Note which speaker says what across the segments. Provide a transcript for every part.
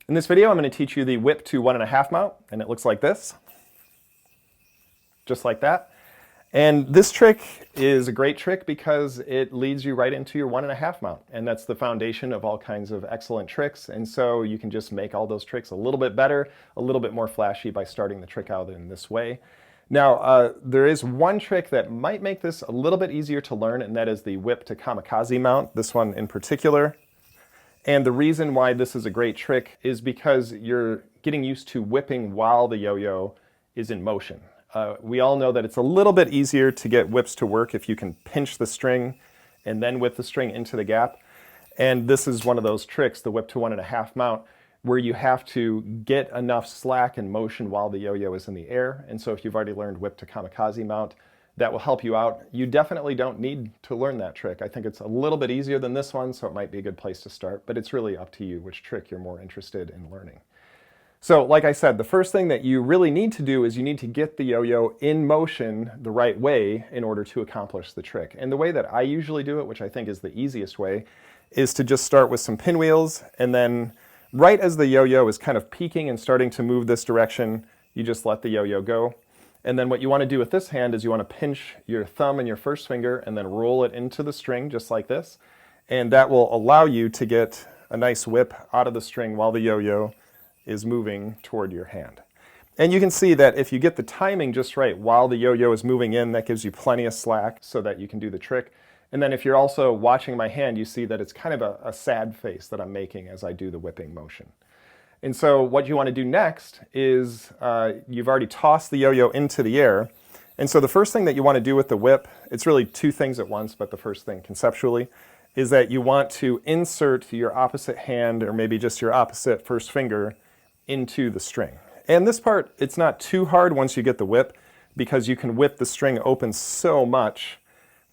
Speaker 1: In this video, I'm going to teach you the whip to 1.5 mount, and it looks like this, just like that. And this trick is a great trick because it leads you right into your 1.5 mount, and that's the foundation of all kinds of excellent tricks. And so you can just make all those tricks a little bit better, a little bit more flashy by starting the trick out in this way. Now, there is one trick that might make this a little bit easier to learn, and that is the whip to kamikaze mount, this one in particular. And the reason why this is a great trick is because you're getting used to whipping while the yo-yo is in motion. We all know that it's a little bit easier to get whips to work if you can pinch the string and then whip the string into the gap. And this is one of those tricks, the whip to 1.5 mount, where you have to get enough slack and motion while the yo-yo is in the air. And so if you've already learned whip to kamikaze mount, that will help you out. You definitely don't need to learn that trick. I think it's a little bit easier than this one, so it might be a good place to start, but it's really up to you which trick you're more interested in learning. So like I said, the first thing that you really need to do is you need to get the yo-yo in motion the right way in order to accomplish the trick. And the way that I usually do it, which I think is the easiest way, is to just start with some pinwheels, and then right as the yo-yo is kind of peaking and starting to move this direction, you just let the yo-yo go. And then what you want to do with this hand is you want to pinch your thumb and your first finger and then roll it into the string just like this. And that will allow you to get a nice whip out of the string while the yo-yo is moving toward your hand. And you can see that if you get the timing just right while the yo-yo is moving in, that gives you plenty of slack so that you can do the trick. And then if you're also watching my hand, you see that it's kind of a sad face that I'm making as I do the whipping motion. And so what you want to do next is you've already tossed the yo-yo into the air. And so the first thing that you want to do with the whip, it's really two things at once, but the first thing conceptually, is that you want to insert your opposite hand, or maybe just your opposite first finger, into the string. And this part, it's not too hard once you get the whip, because you can whip the string open so much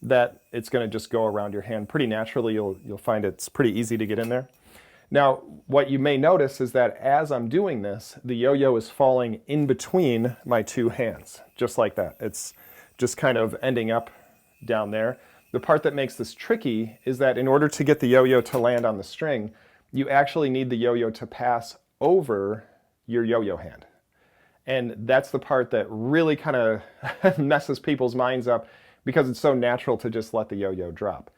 Speaker 1: that it's going to just go around your hand pretty naturally. You'll find it's pretty easy to get in there. Now, what you may notice is that as I'm doing this, the yo-yo is falling in between my two hands, just like that. It's just kind of ending up down there. The part that makes this tricky is that in order to get the yo-yo to land on the string, you actually need the yo-yo to pass over your yo-yo hand. And that's the part that really kind of messes people's minds up, because it's so natural to just let the yo-yo drop.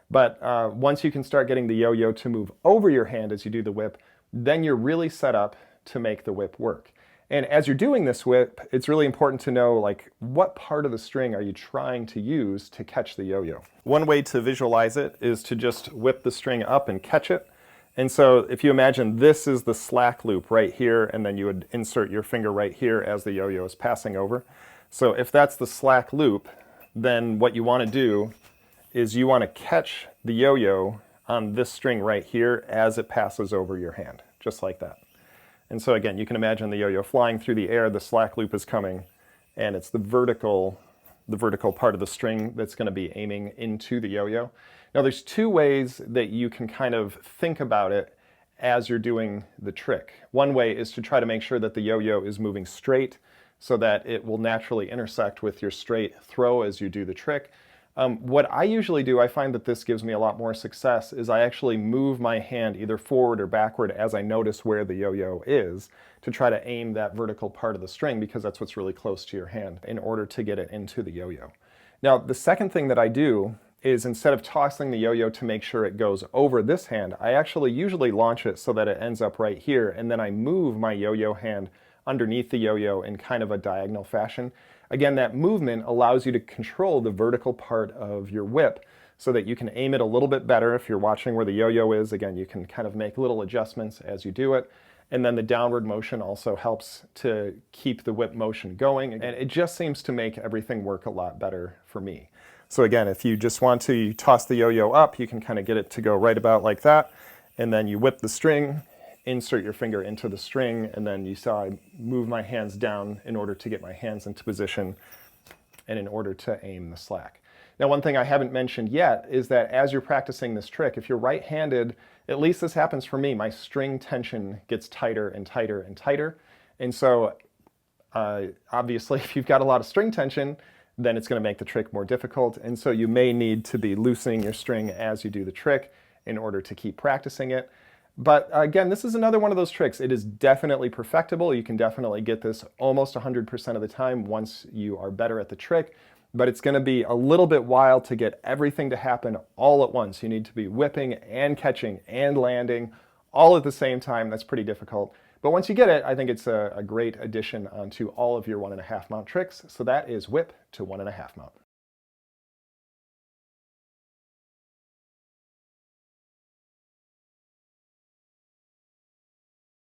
Speaker 1: But once you can start getting the yo-yo to move over your hand as you do the whip, then you're really set up to make the whip work. And as you're doing this whip, it's really important to know, like, what part of the string are you trying to use to catch the yo-yo? One way to visualize it is to just whip the string up and catch it. And so if you imagine this is the slack loop right here, and then you would insert your finger right here as the yo-yo is passing over. So if that's the slack loop, then what you want to do is you want to catch the yo-yo on this string right here as it passes over your hand, just like that. And so again, you can imagine the yo-yo flying through the air, the slack loop is coming, and it's the vertical part of the string that's going to be aiming into the yo-yo. Now there's two ways that you can kind of think about it as you're doing the trick. One way is to try to make sure that the yo-yo is moving straight so that it will naturally intersect with your straight throw as you do the trick. What I usually do, I find that this gives me a lot more success, is I actually move my hand either forward or backward as I notice where the yo-yo is, to try to aim that vertical part of the string, because that's what's really close to your hand, in order to get it into the yo-yo. Now, the second thing that I do is, instead of tossing the yo-yo to make sure it goes over this hand, I actually usually launch it so that it ends up right here, and then I move my yo-yo hand underneath the yo-yo in kind of a diagonal fashion. Again, that movement allows you to control the vertical part of your whip so that you can aim it a little bit better. If you're watching where the yo-yo is, again, you can kind of make little adjustments as you do it. And then the downward motion also helps to keep the whip motion going. And it just seems to make everything work a lot better for me. So again, if you just want to toss the yo-yo up, you can kind of get it to go right about like that. And then you whip the string, insert your finger into the string, and then you saw I move my hands down in order to get my hands into position and in order to aim the slack. Now, one thing I haven't mentioned yet is that as you're practicing this trick, if you're right-handed, at least this happens for me, my string tension gets tighter and tighter and tighter. And so obviously, if you've got a lot of string tension, then it's going to make the trick more difficult. And so you may need to be loosening your string as you do the trick in order to keep practicing it. But again, this is another one of those tricks. It is definitely perfectible. You can definitely get this almost 100% of the time once you are better at the trick. But it's going to be a little bit wild to get everything to happen all at once. You need to be whipping and catching and landing all at the same time. That's pretty difficult. But once you get it, I think it's a great addition onto all of your 1.5 mount tricks. So that is whip to 1.5 mount.